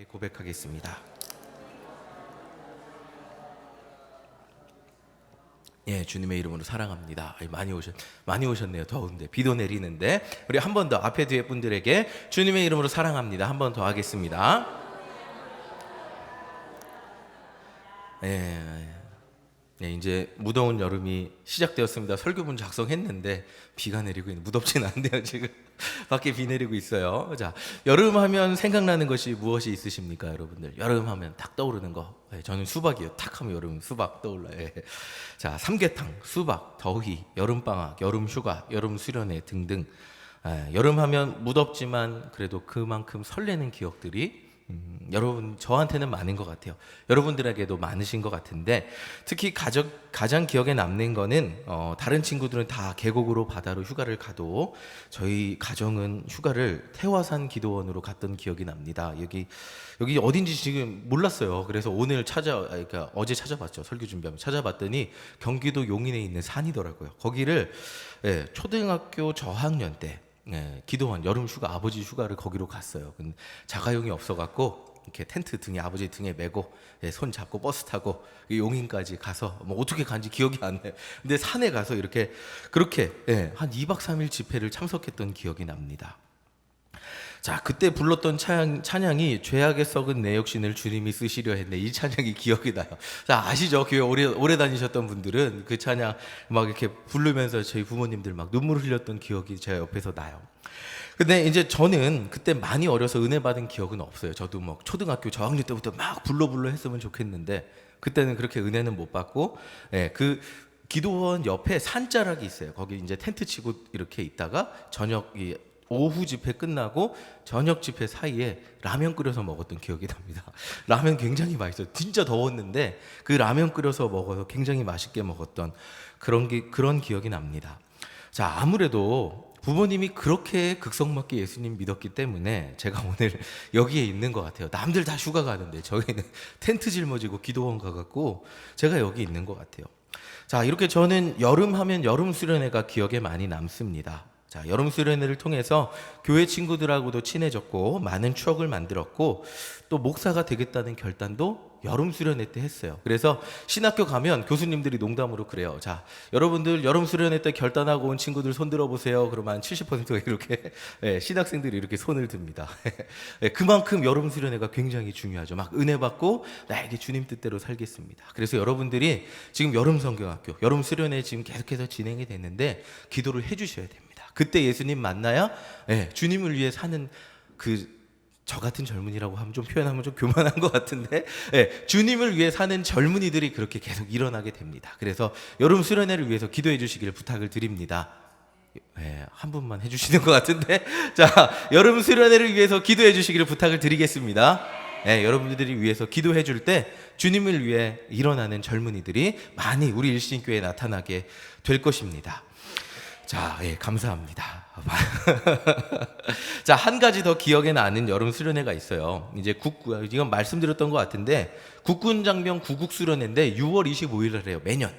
고백하겠습니다. 예, 주님의 이름으로 사랑합니다. 많이 오셨네요. 더운데 비도 내리는데 우리 한 번 더 앞에 뒤에 분들에게 주님의 이름으로 사랑합니다. 한 번 더 하겠습니다. 예, 이제 무더운 여름이 시작되었습니다. 설교문 작성했는데 비가 내리고 있는 무덥진 않네요. 지금 밖에 비 내리고 있어요. 자, 여름 하면 생각나는 것이 무엇이 있으십니까, 여러분들? 여름 하면 딱 떠오르는 거. 예, 저는 수박이요. 탁 하면 여름 수박 떠올라요. 예. 자, 삼계탕, 수박, 더위, 여름 방학, 여름 휴가, 여름 수련회 등등. 여름 하면 무덥지만 그래도 그만큼 설레는 기억들이 여러분 저한테는 많은 것 같아요. 여러분들에게도 많으신 것 같은데 특히 가장 기억에 남는 거는 다른 친구들은 다 계곡으로 바다로 휴가를 가도 저희 가정은 휴가를 태화산 기도원으로 갔던 기억이 납니다. 여기 어딘지 지금 몰랐어요. 그래서 그러니까 어제 찾아봤죠. 설교 준비하면 찾아봤더니 경기도 용인에 있는 산이더라고요. 거기를 초등학교 저학년 때 기도원 여름 휴가 아버지 휴가를 거기로 갔어요. 근데 자가용이 없어갖고 이렇게 텐트 등에 아버지 등에 메고 손 잡고 버스 타고 용인까지 가서 뭐 어떻게 간지 기억이 안 나요. 근데 산에 가서 그렇게 한 2박 3일 집회를 참석했던 기억이 납니다. 자, 그때 불렀던 찬양이 죄악에 썩은 내 육신을 주님이 쓰시려 했네. 이 찬양이 기억이 나요. 자, 아시죠? 교회 오래 다니셨던 분들은 그 찬양 막 이렇게 부르면서 저희 부모님들 막 눈물 흘렸던 기억이 제 옆에서 나요. 근데 이제 저는 그때 많이 어려서 은혜 받은 기억은 없어요. 저도 뭐 초등학교 저학년 때부터 막 불러 했으면 좋겠는데 그때는 그렇게 은혜는 못 받고 그 기도원 옆에 산자락이 있어요. 거기 이제 텐트 치고 이렇게 있다가 오후 집회 끝나고 저녁 집회 사이에 라면 끓여서 먹었던 기억이 납니다. 라면 굉장히 맛있어요. 진짜 더웠는데 그 라면 끓여서 먹어서 굉장히 맛있게 먹었던 그런 기억이 납니다. 자, 아무래도 부모님이 그렇게 극성맞게 예수님 믿었기 때문에 제가 오늘 여기에 있는 것 같아요. 남들 다 휴가 가는데 저희는 텐트 짊어지고 기도원 가갖고 제가 여기 있는 것 같아요. 자, 이렇게 저는 여름 하면 여름 수련회가 기억에 많이 남습니다. 자, 여름 수련회를 통해서 교회 친구들하고도 친해졌고 많은 추억을 만들었고 또 목사가 되겠다는 결단도 여름 수련회 때 했어요. 그래서 신학교 가면 교수님들이 농담으로 그래요. 자, 여러분들 여름 수련회 때 결단하고 온 친구들 손 들어보세요. 그러면 한 70%가 이렇게 신학생들이 이렇게 손을 듭니다. 그만큼 여름 수련회가 굉장히 중요하죠. 막 은혜 받고 나에게 주님 뜻대로 살겠습니다. 그래서 여러분들이 지금 여름 성경학교, 여름 수련회 지금 계속해서 진행이 됐는데 기도를 해주셔야 됩니다. 그때 예수님 만나야 주님을 위해 사는 저 같은 젊은이라고 하면 좀 표현하면 좀 교만한 것 같은데 주님을 위해 사는 젊은이들이 그렇게 계속 일어나게 됩니다. 그래서 여름 수련회를 위해서 기도해 주시기를 부탁을 드립니다. 한 분만 해주시는 것 같은데 자, 여름 수련회를 위해서 기도해 주시기를 부탁을 드리겠습니다. 여러분들이 위해서 기도해 줄 때 주님을 위해 일어나는 젊은이들이 많이 우리 일신교회에 나타나게 될 것입니다. 자, 감사합니다. 자, 한 가지 더 기억에 나는 여름 수련회가 있어요. 이건 말씀드렸던 것 같은데 국군장병 구국수련회인데 6월 25일 날 해요. 매년.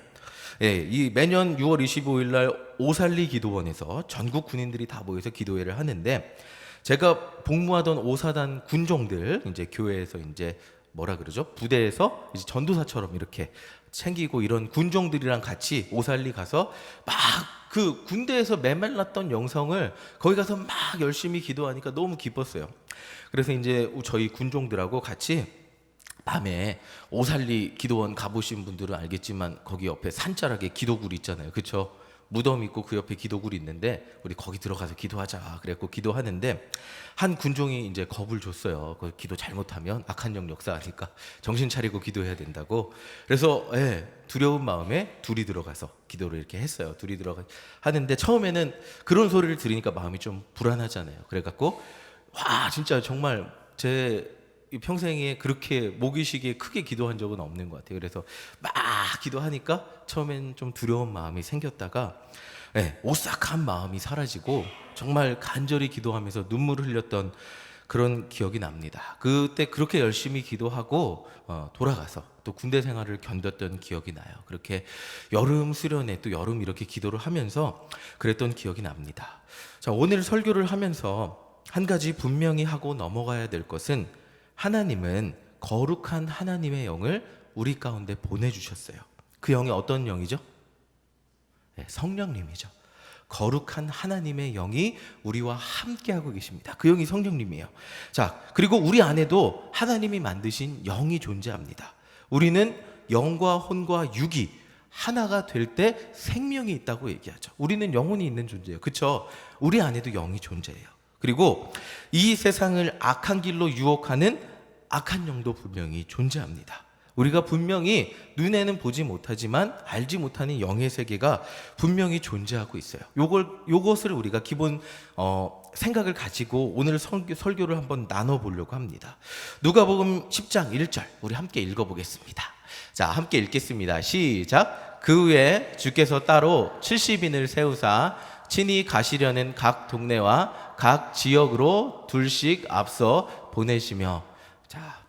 매년 6월 25일 날 오살리 기도원에서 전국 군인들이 다 모여서 기도회를 하는데 제가 복무하던 5사단 군종들 이제 교회에서 이제 뭐라 그러죠? 부대에서 이제 전도사처럼 이렇게 챙기고 이런 군종들이랑 같이 오살리 가서 막 그 군대에서 메말랐던 영성을 거기 가서 막 열심히 기도하니까 너무 기뻤어요. 그래서 이제 저희 군종들하고 같이 밤에 오살리 기도원 가보신 분들은 알겠지만 거기 옆에 산자락에 기도굴이 있잖아요. 그렇죠? 무덤 있고 그 옆에 기도굴이 있는데 우리 거기 들어가서 기도하자 그랬고 기도하는데 한 군종이 이제 겁을 줬어요. 그 기도 잘못하면 악한 영 역사하니까 정신 차리고 기도해야 된다고. 그래서 두려운 마음에 둘이 들어가서 기도를 이렇게 했어요. 둘이 들어가 하는데 처음에는 그런 소리를 들으니까 마음이 좀 불안하잖아요. 그래갖고 와, 진짜 정말 제 평생에 그렇게 목요시기에 크게 기도한 적은 없는 것 같아요. 그래서 막 기도하니까 처음엔 좀 두려운 마음이 생겼다가 오싹한 마음이 사라지고 정말 간절히 기도하면서 눈물을 흘렸던 그런 기억이 납니다. 그때 그렇게 열심히 기도하고 돌아가서 또 군대 생활을 견뎠던 기억이 나요. 그렇게 여름 수련회 또 여름 이렇게 기도를 하면서 그랬던 기억이 납니다. 자, 오늘 설교를 하면서 한 가지 분명히 하고 넘어가야 될 것은 하나님은 거룩한 하나님의 영을 우리 가운데 보내주셨어요. 그 영이 어떤 영이죠? 네, 성령님이죠. 거룩한 하나님의 영이 우리와 함께하고 계십니다. 그 영이 성령님이에요. 자, 그리고 우리 안에도 하나님이 만드신 영이 존재합니다. 우리는 영과 혼과 육이 하나가 될 때 생명이 있다고 얘기하죠. 우리는 영혼이 있는 존재예요. 그렇죠? 우리 안에도 영이 존재해요. 그리고 이 세상을 악한 길로 유혹하는 악한 영도 분명히 존재합니다. 우리가 분명히 눈에는 보지 못하지만 알지 못하는 영의 세계가 분명히 존재하고 있어요. 요것을 우리가 기본 생각을 가지고 오늘 설교를 한번 나눠보려고 합니다. 누가복음 10장 1절 우리 함께 읽어보겠습니다. 자, 함께 읽겠습니다. 시작. 그 후에 주께서 따로 70인을 세우사 친히 가시려는 각 동네와 각 지역으로 둘씩 앞서 보내시며. 자,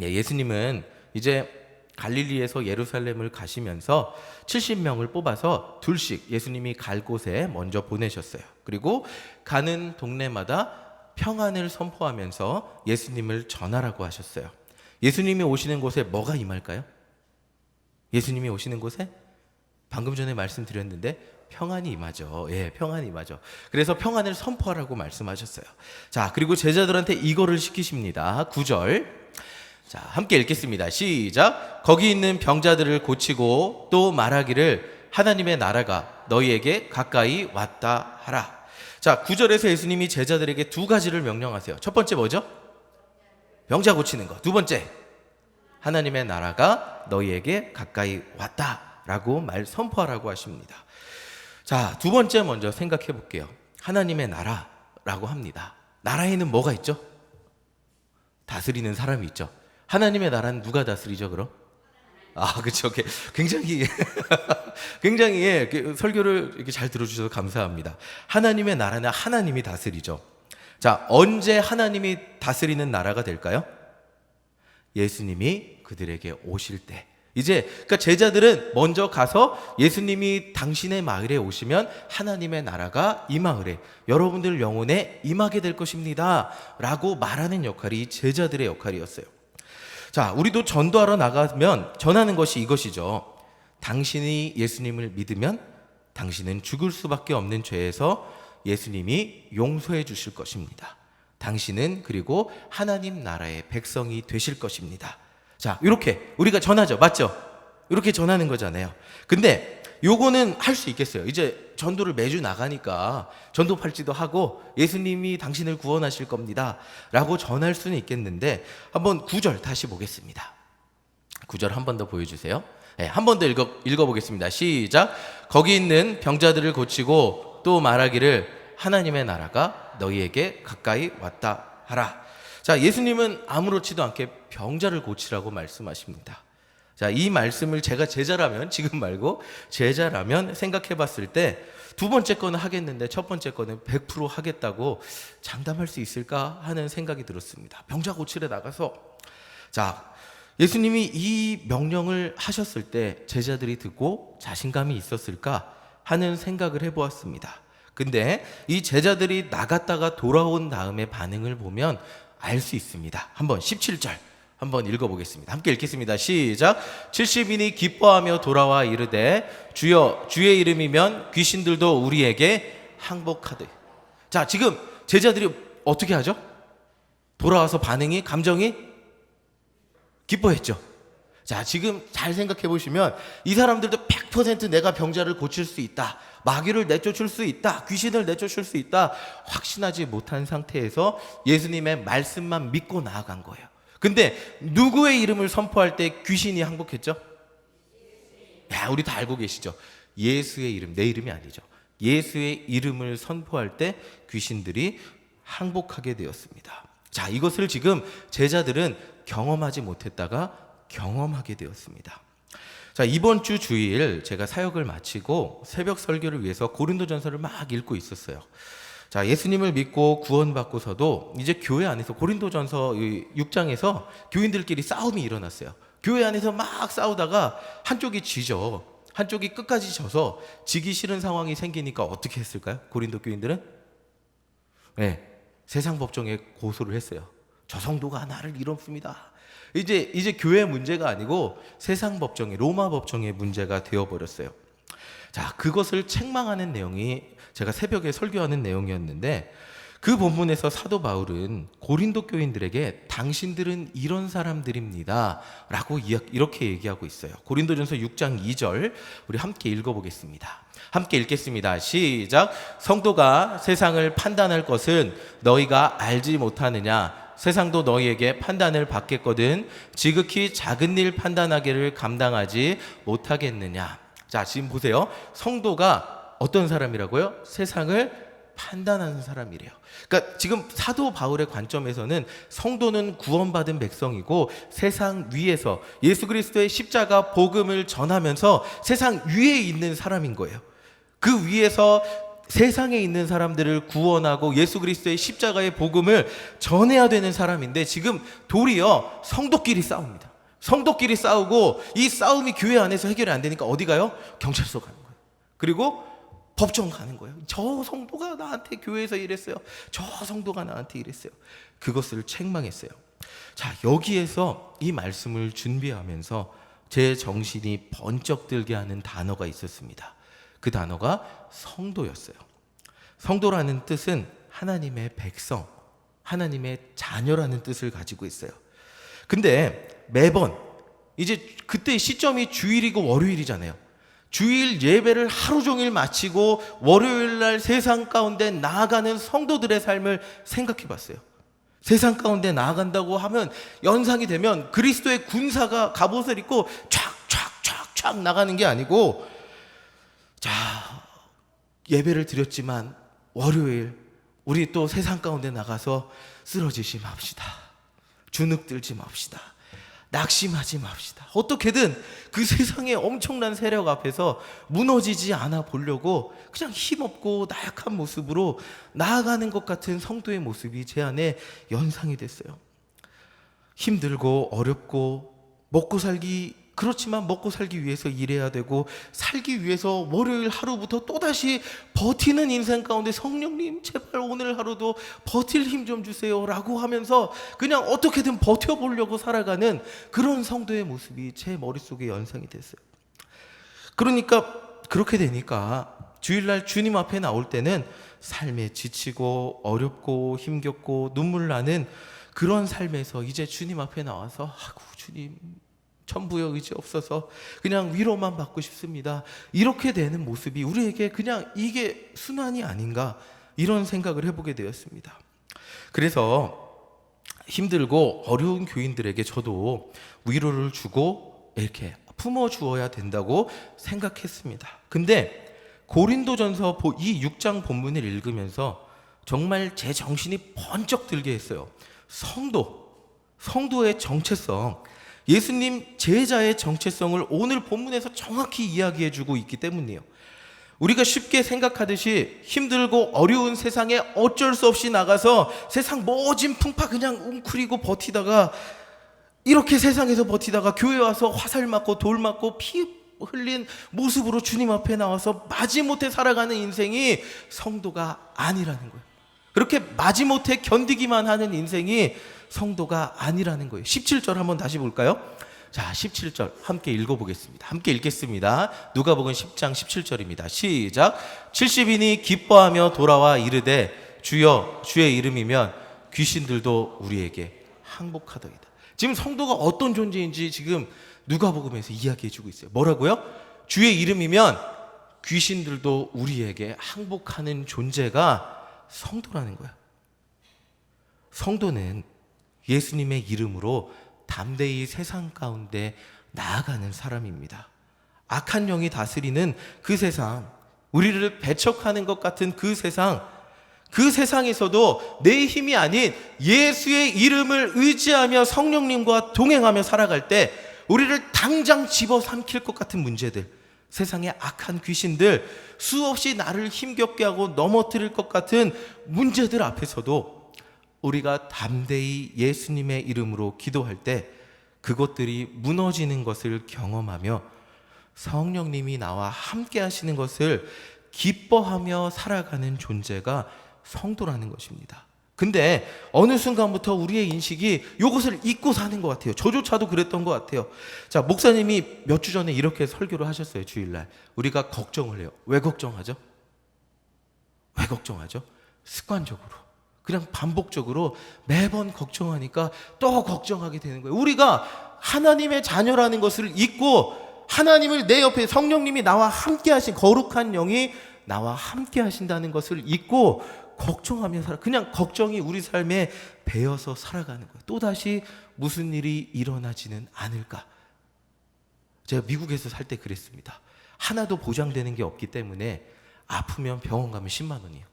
예수님은 이제 갈릴리에서 예루살렘을 가시면서 70명을 뽑아서 둘씩 예수님이 갈 곳에 먼저 보내셨어요. 그리고 가는 동네마다 평안을 선포하면서 예수님을 전하라고 하셨어요. 예수님이 오시는 곳에 뭐가 임할까요? 예수님이 오시는 곳에 방금 전에 말씀드렸는데 평안이 임하죠. 예, 평안이 임하죠. 그래서 평안을 선포하라고 말씀하셨어요. 자, 그리고 제자들한테 이거를 시키십니다. 9절. 자, 함께 읽겠습니다. 시작. 거기 있는 병자들을 고치고 또 말하기를 하나님의 나라가 너희에게 가까이 왔다 하라. 자, 9절에서 예수님이 제자들에게 두 가지를 명령하세요. 첫 번째 뭐죠? 병자 고치는 거. 두 번째, 하나님의 나라가 너희에게 가까이 왔다라고 선포하라고 하십니다. 자, 두 번째 먼저 생각해 볼게요. 하나님의 나라라고 합니다. 나라에는 뭐가 있죠? 다스리는 사람이 있죠. 하나님의 나라는 누가 다스리죠, 그럼? 그렇죠. 굉장히 굉장히 설교를 이렇게 잘 들어주셔서 감사합니다. 하나님의 나라는 하나님이 다스리죠. 자, 언제 하나님이 다스리는 나라가 될까요? 예수님이 그들에게 오실 때. 이제 그러니까 제자들은 먼저 가서 예수님이 당신의 마을에 오시면 하나님의 나라가 이 마을에 여러분들 영혼에 임하게 될 것입니다 라고 말하는 역할이 제자들의 역할이었어요. 자, 우리도 전도하러 나가면 전하는 것이 이것이죠. 당신이 예수님을 믿으면 당신은 죽을 수밖에 없는 죄에서 예수님이 용서해 주실 것입니다. 당신은 그리고 하나님 나라의 백성이 되실 것입니다. 자, 이렇게 우리가 전하죠. 맞죠? 이렇게 전하는 거잖아요. 근데 요거는 할 수 있겠어요. 이제 전도를 매주 나가니까 전도 팔찌도 하고 예수님이 당신을 구원하실 겁니다 라고 전할 수는 있겠는데 한번 9절 다시 보겠습니다. 9절 한 번 더 보여주세요. 네, 한 번 더 읽어보겠습니다. 시작. 거기 있는 병자들을 고치고 또 말하기를 하나님의 나라가 너희에게 가까이 왔다 하라. 자, 예수님은 아무렇지도 않게 병자를 고치라고 말씀하십니다. 자, 이 말씀을 제가 제자라면, 지금 말고 제자라면 생각해 봤을 때 두 번째 거는 하겠는데 첫 번째 거는 100% 하겠다고 장담할 수 있을까 하는 생각이 들었습니다. 병자 고치러 나가서. 자, 예수님이 이 명령을 하셨을 때 제자들이 듣고 자신감이 있었을까 하는 생각을 해보았습니다. 근데 이 제자들이 나갔다가 돌아온 다음에 반응을 보면 알 수 있습니다. 한번 17절 한번 읽어보겠습니다. 함께 읽겠습니다. 시작. 70인이 기뻐하며 돌아와 이르되 주여 주의 이름이면 귀신들도 우리에게 항복하되. 자, 지금 제자들이 어떻게 하죠? 돌아와서 반응이 감정이 기뻐했죠. 자, 지금 잘 생각해 보시면 이 사람들도 100% 내가 병자를 고칠 수 있다, 마귀를 내쫓을 수 있다, 귀신을 내쫓을 수 있다 확신하지 못한 상태에서 예수님의 말씀만 믿고 나아간 거예요. 근데 누구의 이름을 선포할 때 귀신이 항복했죠? 야, 우리 다 알고 계시죠? 예수의 이름, 내 이름이 아니죠. 예수의 이름을 선포할 때 귀신들이 항복하게 되었습니다. 자, 이것을 지금 제자들은 경험하지 못했다가 경험하게 되었습니다. 자, 이번 주 주일 제가 사역을 마치고 새벽 설교를 위해서 고린도전서를 막 읽고 있었어요. 자, 예수님을 믿고 구원받고서도 이제 교회 안에서 고린도전서 6장에서 교인들끼리 싸움이 일어났어요. 교회 안에서 막 싸우다가 한쪽이 지죠. 한쪽이 끝까지 져서 지기 싫은 상황이 생기니까 어떻게 했을까요? 고린도 교인들은 세상 법정에 고소를 했어요. 저 성도가 나를 이롭습니다. 이제 교회 문제가 아니고 세상 법정의 로마 법정의 문제가 되어버렸어요. 자, 그것을 책망하는 내용이 제가 새벽에 설교하는 내용이었는데, 그 본문에서 사도 바울은 고린도 교인들에게 당신들은 이런 사람들입니다 라고 이렇게 얘기하고 있어요. 고린도전서 6장 2절 우리 함께 읽어보겠습니다. 함께 읽겠습니다. 시작. 성도가 세상을 판단할 것은 너희가 알지 못하느냐? 세상도 너희에게 판단을 받겠거든 지극히 작은 일 판단하기를 감당하지 못하겠느냐? 자, 지금 보세요. 성도가 어떤 사람이라고요? 세상을 판단하는 사람이래요. 그러니까 지금 사도 바울의 관점에서는 성도는 구원받은 백성이고 세상 위에서 예수 그리스도의 십자가 복음을 전하면서 세상 위에 있는 사람인 거예요. 그 위에서 세상에 있는 사람들을 구원하고 예수 그리스도의 십자가의 복음을 전해야 되는 사람인데, 지금 도리어 성도끼리 싸웁니다. 성도끼리 싸우고, 이 싸움이 교회 안에서 해결이 안 되니까 어디 가요? 경찰서 가는 거예요. 그리고 법정 가는 거예요. 저 성도가 나한테 교회에서 이랬어요. 저 성도가 나한테 이랬어요. 그것을 책망했어요. 자, 여기에서 이 말씀을 준비하면서 제 정신이 번쩍 들게 하는 단어가 있었습니다. 그 단어가 성도였어요. 성도라는 뜻은 하나님의 백성, 하나님의 자녀라는 뜻을 가지고 있어요. 근데 매번 이제 그때 시점이 주일이고 월요일이잖아요. 주일 예배를 하루 종일 마치고 월요일 날 세상 가운데 나아가는 성도들의 삶을 생각해 봤어요. 세상 가운데 나아간다고 하면, 연상이 되면 그리스도의 군사가 갑옷을 입고 촥촥촥촥 나가는 게 아니고, 자, 예배를 드렸지만 월요일 우리 또 세상 가운데 나가서 쓰러지지 맙시다. 주눅들지 맙시다. 낙심하지 맙시다. 어떻게든 그 세상의 엄청난 세력 앞에서 무너지지 않아 보려고 그냥 힘없고 나약한 모습으로 나아가는 것 같은 성도의 모습이 제 안에 연상이 됐어요. 힘들고 어렵고 먹고 살기, 그렇지만 먹고 살기 위해서 일해야 되고, 살기 위해서 월요일 하루부터 또다시 버티는 인생 가운데 성령님 제발 오늘 하루도 버틸 힘 좀 주세요 라고 하면서 그냥 어떻게든 버텨보려고 살아가는 그런 성도의 모습이 제 머릿속에 연상이 됐어요. 그러니까 그렇게 되니까 주일날 주님 앞에 나올 때는 삶에 지치고 어렵고 힘겹고 눈물 나는 그런 삶에서 이제 주님 앞에 나와서, 아이고 주님 천부여 의지 없어서 그냥 위로만 받고 싶습니다, 이렇게 되는 모습이 우리에게 그냥 이게 순환이 아닌가, 이런 생각을 해보게 되었습니다. 그래서 힘들고 어려운 교인들에게 저도 위로를 주고 이렇게 품어주어야 된다고 생각했습니다. 근데 고린도전서 이 6장 본문을 읽으면서 정말 제 정신이 번쩍 들게 했어요. 성도의 정체성, 예수님 제자의 정체성을 오늘 본문에서 정확히 이야기해주고 있기 때문이에요. 우리가 쉽게 생각하듯이 힘들고 어려운 세상에 어쩔 수 없이 나가서 세상 모진 풍파 그냥 웅크리고 버티다가, 이렇게 세상에서 버티다가 교회 와서 화살 맞고 돌 맞고 피 흘린 모습으로 주님 앞에 나와서 마지못해 살아가는 인생이 성도가 아니라는 거예요. 그렇게 마지못해 견디기만 하는 인생이 성도가 아니라는 거예요. 17절 한번 다시 볼까요? 자, 17절 함께 읽어보겠습니다. 함께 읽겠습니다. 누가복음 10장 17절입니다. 시작. 70인이 기뻐하며 돌아와 이르되 주여 주의 이름이면 귀신들도 우리에게 항복하더이다. 지금 성도가 어떤 존재인지 지금 누가복음에서 이야기해주고 있어요. 뭐라고요? 주의 이름이면 귀신들도 우리에게 항복하는 존재가 성도라는 거야. 성도는 예수님의 이름으로 담대히 세상 가운데 나아가는 사람입니다. 악한 영이 다스리는 그 세상, 우리를 배척하는 것 같은 그 세상, 그 세상에서도 내 힘이 아닌 예수의 이름을 의지하며 성령님과 동행하며 살아갈 때 우리를 당장 집어삼킬 것 같은 문제들, 세상의 악한 귀신들, 수없이 나를 힘겹게 하고 넘어뜨릴 것 같은 문제들 앞에서도 우리가 담대히 예수님의 이름으로 기도할 때 그것들이 무너지는 것을 경험하며 성령님이 나와 함께 하시는 것을 기뻐하며 살아가는 존재가 성도라는 것입니다. 근데 어느 순간부터 우리의 인식이 이것을 잊고 사는 것 같아요. 저조차도 그랬던 것 같아요. 자, 목사님이 몇 주 전에 이렇게 설교를 하셨어요. 주일날. 우리가 걱정을 해요. 왜 걱정하죠? 왜 걱정하죠? 습관적으로, 그냥 반복적으로 매번 걱정하니까 또 걱정하게 되는 거예요. 우리가 하나님의 자녀라는 것을 잊고, 하나님을 내 옆에 성령님이 나와 함께 하신, 거룩한 영이 나와 함께 하신다는 것을 잊고 걱정하며 살아. 그냥 걱정이 우리 삶에 배어서 살아가는 거예요. 또다시 무슨 일이 일어나지는 않을까. 제가 미국에서 살 때 그랬습니다. 하나도 보장되는 게 없기 때문에 아프면 병원 가면 10만 원이에요.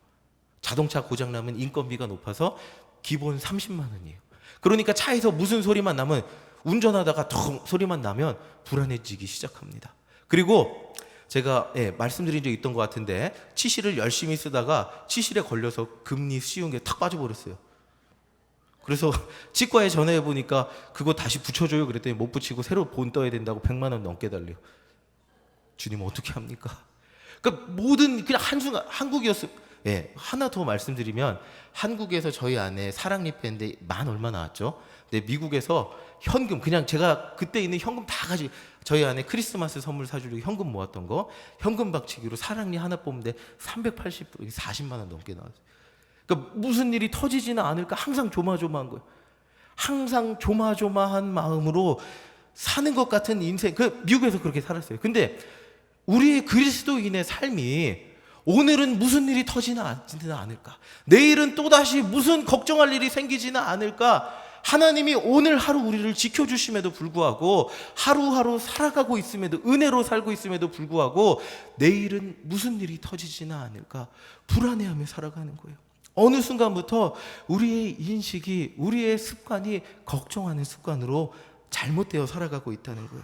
자동차 고장나면 인건비가 높아서 기본 30만 원이에요. 그러니까 차에서 무슨 소리만 나면, 운전하다가 텅 소리만 나면 불안해지기 시작합니다. 그리고 제가 말씀드린 적 있던 것 같은데, 치실을 열심히 쓰다가 치실에 걸려서 금리 씌운 게 탁 빠져버렸어요. 그래서 치과에 전화해 보니까 그거 다시 붙여줘요 그랬더니 못 붙이고 새로 본 떠야 된다고 100만 원 넘게 달래요. 주님 어떻게 합니까? 그러니까 모든, 그냥 한순간 한국이었어요. 하나 더 말씀드리면, 한국에서 저희 아내 사랑니 뺐는데 만 얼마 나왔죠? 근데 미국에서 현금, 그냥 제가 그때 있는 현금 다 가지고, 저희 아내 크리스마스 선물 사주려고 현금 모았던 거 현금 박치기로 사랑니 하나 뽑는데 380불, 40만 원 넘게 나왔어요. 그러니까 무슨 일이 터지지는 않을까 항상 조마조마한 거예요. 항상 조마조마한 마음으로 사는 것 같은 인생. 미국에서 그렇게 살았어요. 근데 우리 그리스도인의 삶이, 오늘은 무슨 일이 터지는 않을까, 내일은 또다시 무슨 걱정할 일이 생기지는 않을까, 하나님이 오늘 하루 우리를 지켜주심에도 불구하고, 하루하루 살아가고 있음에도, 은혜로 살고 있음에도 불구하고 내일은 무슨 일이 터지지는 않을까 불안해하며 살아가는 거예요. 어느 순간부터 우리의 인식이, 우리의 습관이 걱정하는 습관으로 잘못되어 살아가고 있다는 거예요.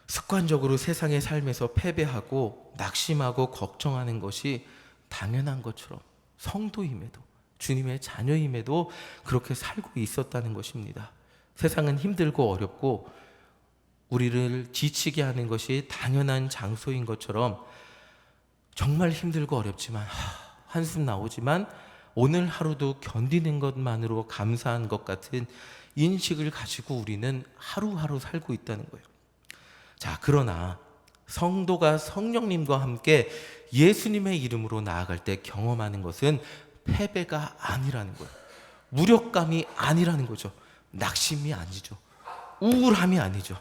습관적으로 세상의 삶에서 패배하고 낙심하고 걱정하는 것이 당연한 것처럼 성도임에도, 주님의 자녀임에도 그렇게 살고 있었다는 것입니다. 세상은 힘들고 어렵고 우리를 지치게 하는 것이 당연한 장소인 것처럼, 정말 힘들고 어렵지만 한숨 나오지만 오늘 하루도 견디는 것만으로 감사한 것 같은 인식을 가지고 우리는 하루하루 살고 있다는 거예요. 자, 그러나 성도가 성령님과 함께 예수님의 이름으로 나아갈 때 경험하는 것은 패배가 아니라는 거예요. 무력감이 아니라는 거죠. 낙심이 아니죠. 우울함이 아니죠.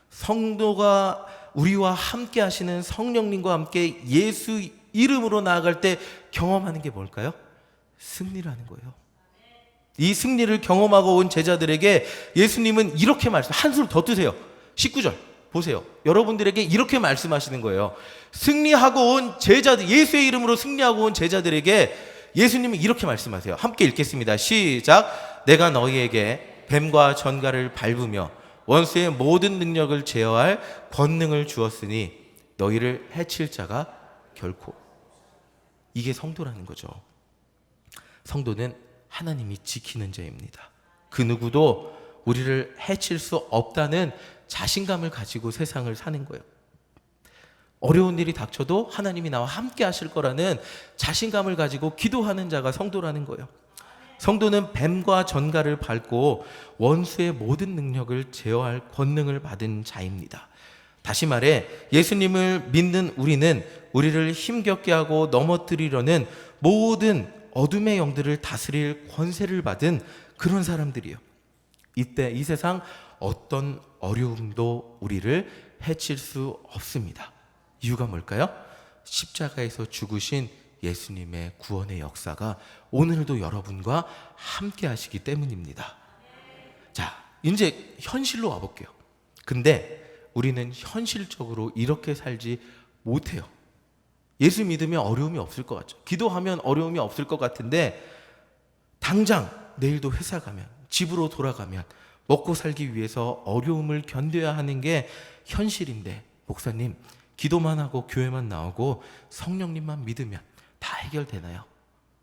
성도가 우리와 함께 하시는 성령님과 함께 예수 이름으로 나아갈 때 경험하는 게 뭘까요? 승리라는 거예요. 이 승리를 경험하고 온 제자들에게 예수님은 이렇게 한술 더 뜨세요. 19절 보세요. 여러분들에게 이렇게 말씀하시는 거예요. 승리하고 온 제자들, 예수의 이름으로 승리하고 온 제자들에게 예수님이 이렇게 말씀하세요. 함께 읽겠습니다. 시작. 내가 너희에게 뱀과 전갈을 밟으며 원수의 모든 능력을 제어할 권능을 주었으니 너희를 해칠 자가 결코. 이게 성도라는 거죠. 성도는 하나님이 지키는 자입니다. 그 누구도 우리를 해칠 수 없다는 자신감을 가지고 세상을 사는 거예요. 어려운 일이 닥쳐도 하나님이 나와 함께 하실 거라는 자신감을 가지고 기도하는 자가 성도라는 거예요. 성도는 뱀과 전갈을 밟고 원수의 모든 능력을 제어할 권능을 받은 자입니다. 다시 말해 예수님을 믿는 우리는 우리를 힘겹게 하고 넘어뜨리려는 모든 어둠의 영들을 다스릴 권세를 받은 그런 사람들이에요. 이때 이 세상 어떤 어려움도 우리를 해칠 수 없습니다. 이유가 뭘까요? 십자가에서 죽으신 예수님의 구원의 역사가 오늘도 여러분과 함께 하시기 때문입니다. 자, 이제 현실로 와볼게요. 근데 우리는 현실적으로 이렇게 살지 못해요. 예수 믿으면 어려움이 없을 것 같죠. 기도하면 어려움이 없을 것 같은데, 당장 내일도 회사 가면, 집으로 돌아가면 먹고 살기 위해서 어려움을 견뎌야 하는 게 현실인데, 목사님 기도만 하고 교회만 나오고 성령님만 믿으면 다 해결되나요?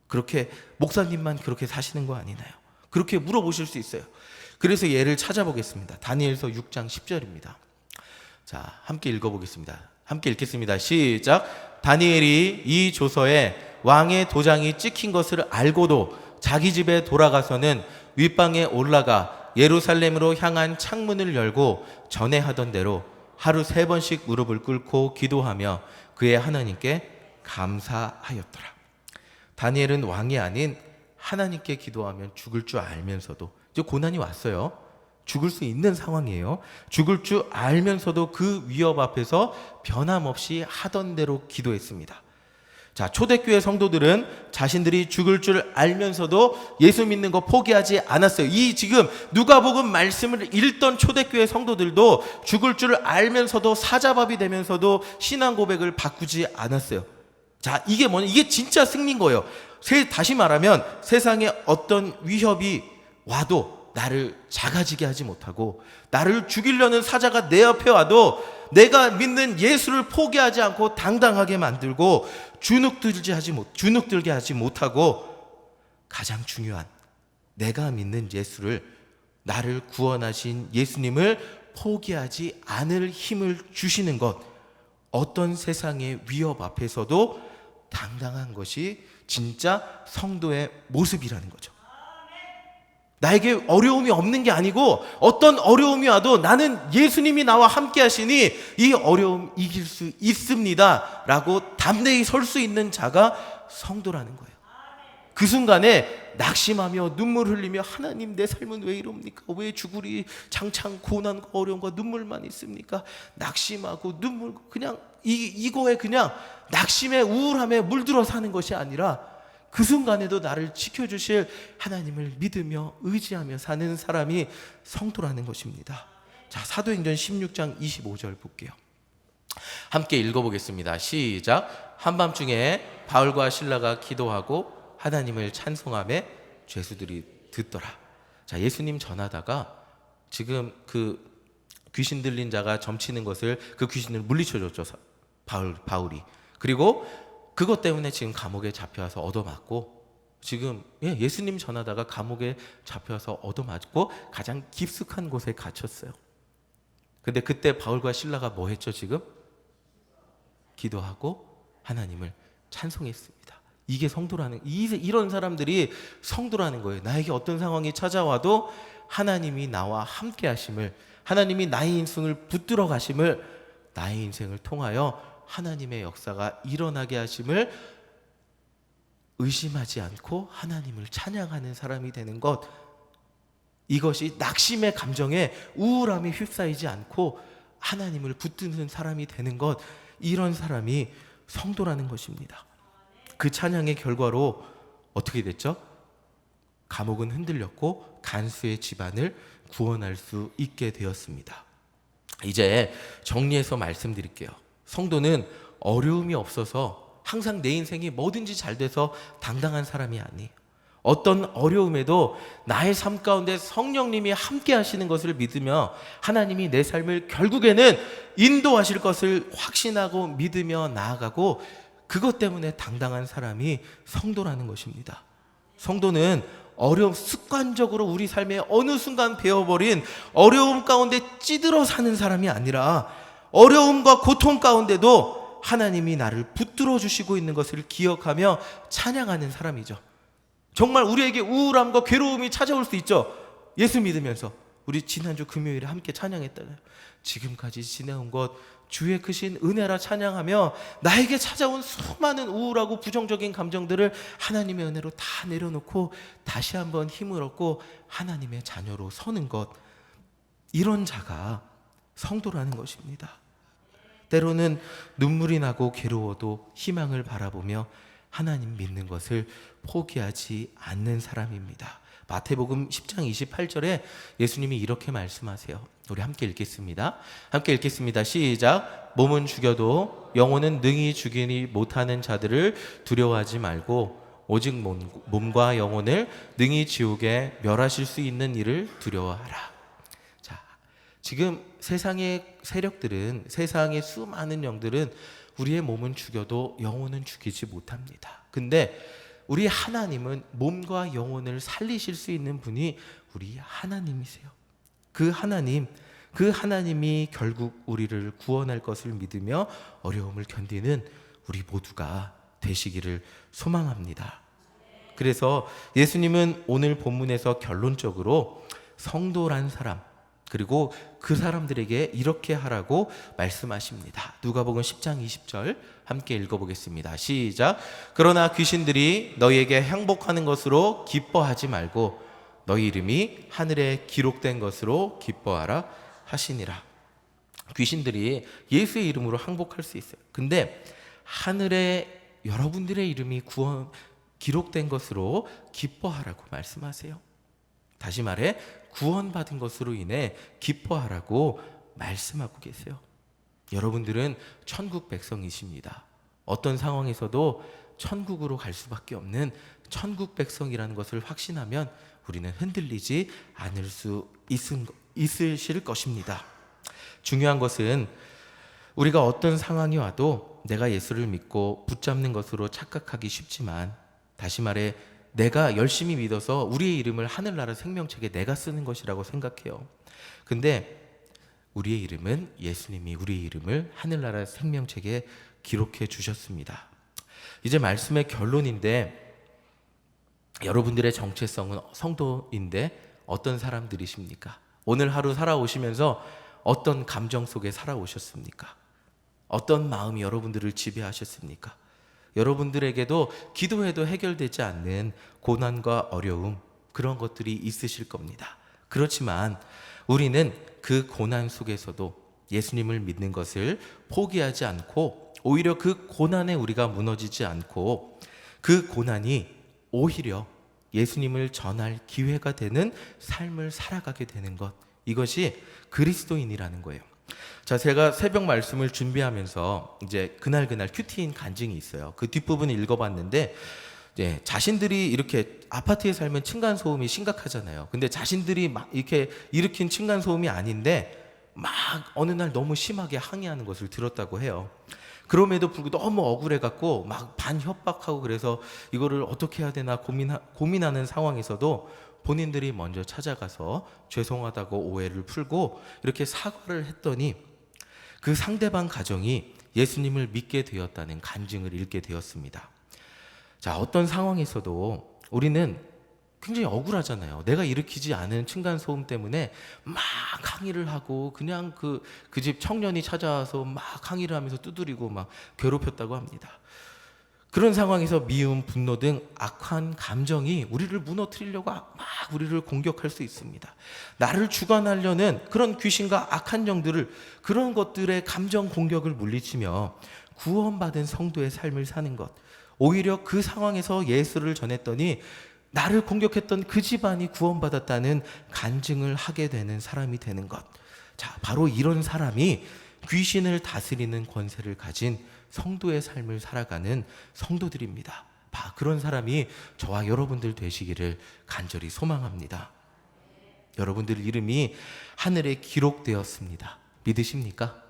그렇게 목사님만 그렇게 사시는 거 아니나요? 그렇게 물어보실 수 있어요. 그래서 예를 찾아보겠습니다. 다니엘서 6장 10절입니다. 자, 함께 읽어보겠습니다. 함께 읽겠습니다. 시작. 다니엘이 이 조서에 왕의 도장이 찍힌 것을 알고도 자기 집에 돌아가서는 윗방에 올라가 예루살렘으로 향한 창문을 열고 전에 하던 대로 하루 3번씩 무릎을 꿇고 기도하며 그의 하나님께 감사하였더라. 다니엘은 왕이 아닌 하나님께 기도하면 죽을 줄 알면서도, 이제 고난이 왔어요. 죽을 수 있는 상황이에요. 죽을 줄 알면서도 그 위협 앞에서 변함없이 하던 대로 기도했습니다. 자, 초대교회 성도들은 자신들이 죽을 줄 알면서도 예수 믿는 거 포기하지 않았어요. 이 지금 누가복음 말씀을 읽던 초대교회 성도들도 죽을 줄 알면서도 사자밥이 되면서도 신앙 고백을 바꾸지 않았어요. 자, 이게 뭐냐? 이게 진짜 승리인 거예요. 다시 말하면 세상에 어떤 위협이 와도 나를 작아지게 하지 못하고, 나를 죽이려는 사자가 내 옆에 와도 내가 믿는 예수를 포기하지 않고 당당하게 만들고 주눅들게 하지 못하고, 가장 중요한 내가 믿는 예수를, 나를 구원하신 예수님을 포기하지 않을 힘을 주시는 것, 어떤 세상의 위협 앞에서도 당당한 것이 진짜 성도의 모습이라는 거죠. 나에게 어려움이 없는 게 아니고 어떤 어려움이 와도 나는 예수님이 나와 함께 하시니 이 어려움 이길 수 있습니다 라고 담대히 설 수 있는 자가 성도라는 거예요. 그 순간에 낙심하며 눈물 흘리며 하나님 내 삶은 왜 이럽니까? 왜 죽으리 장창 고난과 어려움과 눈물만 있습니까? 낙심하고 눈물, 그냥 이거에 그냥 낙심에 우울함에 물들어 사는 것이 아니라 그 순간에도 나를 지켜주실 하나님을 믿으며 의지하며 사는 사람이 성도라는 것입니다. 자, 사도행전 16장 25절 볼게요. 함께 읽어보겠습니다. 시작. 한밤중에 바울과 실라가 기도하고 하나님을 찬송하며 죄수들이 듣더라. 자, 예수님 전하다가 지금 그 귀신 들린 자가 점치는 것을, 그 귀신을 물리쳐줬죠, 바울이. 그리고 그것 때문에 지금 감옥에 잡혀와서 얻어맞고, 지금 예수님 전하다가 감옥에 잡혀와서 얻어맞고 가장 깊숙한 곳에 갇혔어요. 근데 그때 바울과 실라가 뭐 했죠? 지금 기도하고 하나님을 찬송했습니다. 이게 성도라는, 이런 사람들이 성도라는 거예요. 나에게 어떤 상황이 찾아와도 하나님이 나와 함께 하심을, 하나님이 나의 인생을 붙들어 가심을, 나의 인생을 통하여 하나님의 역사가 일어나게 하심을 의심하지 않고 하나님을 찬양하는 사람이 되는 것, 이것이 낙심의 감정에 우울함이 휩싸이지 않고 하나님을 붙드는 사람이 되는 것, 이런 사람이 성도라는 것입니다. 그 찬양의 결과로 어떻게 됐죠? 감옥은 흔들렸고 간수의 집안을 구원할 수 있게 되었습니다. 이제 정리해서 말씀드릴게요. 성도는 어려움이 없어서 항상 내 인생이 뭐든지 잘 돼서 당당한 사람이 아니에요. 어떤 어려움에도 나의 삶 가운데 성령님이 함께 하시는 것을 믿으며 하나님이 내 삶을 결국에는 인도하실 것을 확신하고 믿으며 나아가고, 그것 때문에 당당한 사람이 성도라는 것입니다. 성도는 어려움, 습관적으로 우리 삶에 어느 순간 배워버린 어려움 가운데 찌들어 사는 사람이 아니라 어려움과 고통 가운데도 하나님이 나를 붙들어 주시고 있는 것을 기억하며 찬양하는 사람이죠. 정말 우리에게 우울함과 괴로움이 찾아올 수 있죠. 예수 믿으면서 우리 지난주 금요일에 함께 찬양했잖아요. 지금까지 지내온 것 주의 크신 은혜라 찬양하며 나에게 찾아온 수많은 우울하고 부정적인 감정들을 하나님의 은혜로 다 내려놓고 다시 한번 힘을 얻고 하나님의 자녀로 서는 것, 이런 자가 성도라는 것입니다. 때로는 눈물이 나고 괴로워도 희망을 바라보며 하나님 믿는 것을 포기하지 않는 사람입니다. 마태복음 10장 28절에 예수님이 이렇게 말씀하세요. 우리 함께 읽겠습니다. 함께 읽겠습니다. 시작. 몸은 죽여도 영혼은 능히 죽이지 못하는 자들을 두려워하지 말고 오직 몸과 영혼을 능히 지옥에 멸하실 수 있는 이를 두려워하라. 자, 지금 세상의 세력들은, 세상의 수많은 영들은 우리의 몸은 죽여도 영혼은 죽이지 못합니다. 근데 우리 하나님은 몸과 영혼을 살리실 수 있는 분이 우리 하나님이세요. 그 하나님이 결국 우리를 구원할 것을 믿으며 어려움을 견디는 우리 모두가 되시기를 소망합니다. 그래서 예수님은 오늘 본문에서 결론적으로 성도란 사람, 그리고 그 사람들에게 이렇게 하라고 말씀하십니다. 누가복음 10장 20절 함께 읽어보겠습니다. 시작. 그러나 귀신들이 너희에게 항복하는 것으로 기뻐하지 말고 너희 이름이 하늘에 기록된 것으로 기뻐하라 하시니라. 귀신들이 예수의 이름으로 항복할 수 있어요. 근데 하늘에 여러분들의 이름이 기록된 것으로 기뻐하라고 말씀하세요. 다시 말해 구원받은 것으로 인해 기뻐하라고 말씀하고 계세요. 여러분들은 천국 백성이십니다. 어떤 상황에서도 천국으로 갈 수밖에 없는 천국 백성이라는 것을 확신하면 우리는 흔들리지 않을 수 있으실 것입니다. 중요한 것은 우리가 어떤 상황이 와도 내가 예수를 믿고 붙잡는 것으로 착각하기 쉽지만, 다시 말해 내가 열심히 믿어서 우리의 이름을 하늘나라 생명책에 내가 쓰는 것이라고 생각해요. 근데 우리의 이름은 예수님이 우리의 이름을 하늘나라 생명책에 기록해 주셨습니다. 이제 말씀의 결론인데, 여러분들의 정체성은 성도인데 어떤 사람들이십니까? 오늘 하루 살아오시면서 어떤 감정 속에 살아오셨습니까? 어떤 마음이 여러분들을 지배하셨습니까? 여러분들에게도 기도해도 해결되지 않는 고난과 어려움, 그런 것들이 있으실 겁니다. 그렇지만 우리는 그 고난 속에서도 예수님을 믿는 것을 포기하지 않고, 오히려 그 고난에 우리가 무너지지 않고 그 고난이 오히려 예수님을 전할 기회가 되는 삶을 살아가게 되는 것, 이것이 그리스도인이라는 거예요. 자, 제가 새벽 말씀을 준비하면서 이제 그날 큐티인 간증이 있어요. 그 뒷부분을 읽어봤는데, 자신들이 이렇게 아파트에 살면 층간소음이 심각하잖아요. 근데 자신들이 막 이렇게 일으킨 층간소음이 아닌데 막 어느 날 너무 심하게 항의하는 것을 들었다고 해요. 그럼에도 불구하고 너무 억울해갖고 막 반협박하고, 그래서 이거를 어떻게 해야 되나 고민하는 상황에서도 본인들이 먼저 찾아가서 죄송하다고 오해를 풀고 이렇게 사과를 했더니 그 상대방 가정이 예수님을 믿게 되었다는 간증을 읽게 되었습니다. 자, 어떤 상황에서도 우리는 굉장히 억울하잖아요. 내가 일으키지 않은 층간소음 때문에 막 항의를 하고, 그냥 그 집 청년이 찾아와서 막 항의를 하면서 두드리고 막 괴롭혔다고 합니다. 그런 상황에서 미움, 분노 등 악한 감정이 우리를 무너뜨리려고 막 우리를 공격할 수 있습니다. 나를 주관하려는 그런 귀신과 악한 영들을, 그런 것들의 감정 공격을 물리치며 구원받은 성도의 삶을 사는 것, 오히려 그 상황에서 예수를 전했더니 나를 공격했던 그 집안이 구원받았다는 간증을 하게 되는 사람이 되는 것. 자, 바로 이런 사람이 귀신을 다스리는 권세를 가진 성도의 삶을 살아가는 성도들입니다. 그런 사람이 저와 여러분들 되시기를 간절히 소망합니다. 여러분들 이름이 하늘에 기록되었습니다. 믿으십니까?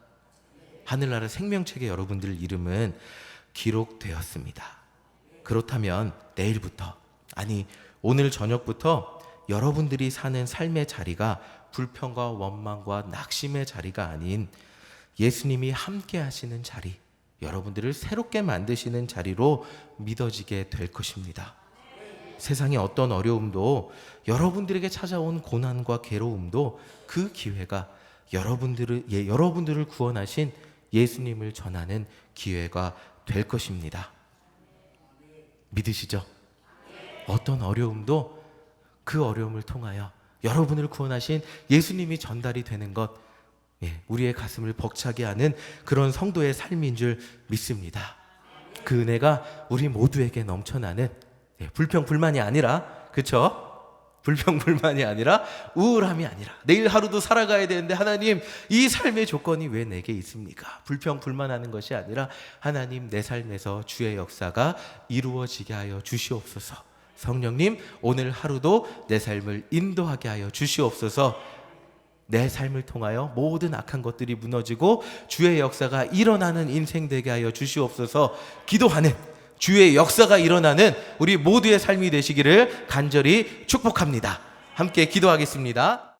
하늘나라 생명책에 여러분들 이름은 기록되었습니다. 그렇다면 내일부터, 아니 오늘 저녁부터 여러분들이 사는 삶의 자리가 불평과 원망과 낙심의 자리가 아닌 예수님이 함께 하시는 자리, 여러분들을 새롭게 만드시는 자리로 믿어지게 될 것입니다. 세상의 어떤 어려움도, 여러분들에게 찾아온 고난과 괴로움도 그 기회가 여러분들을 구원하신 예수님을 전하는 기회가 될 것입니다. 믿으시죠? 어떤 어려움도 그 어려움을 통하여 여러분을 구원하신 예수님이 전달이 되는 것, 우리의 가슴을 벅차게 하는 그런 성도의 삶인 줄 믿습니다. 그 은혜가 우리 모두에게 넘쳐나는, 불평불만이 아니라, 그렇죠? 불평불만이 아니라 우울함이 아니라, 내일 하루도 살아가야 되는데 하나님 이 삶의 조건이 왜 내게 있습니까? 불평불만하는 것이 아니라 하나님 내 삶에서 주의 역사가 이루어지게 하여 주시옵소서. 성령님 오늘 하루도 내 삶을 인도하게 하여 주시옵소서. 내 삶을 통하여 모든 악한 것들이 무너지고 주의 역사가 일어나는 인생 되게 하여 주시옵소서. 기도하는 주의 역사가 일어나는 우리 모두의 삶이 되시기를 간절히 축복합니다. 함께 기도하겠습니다.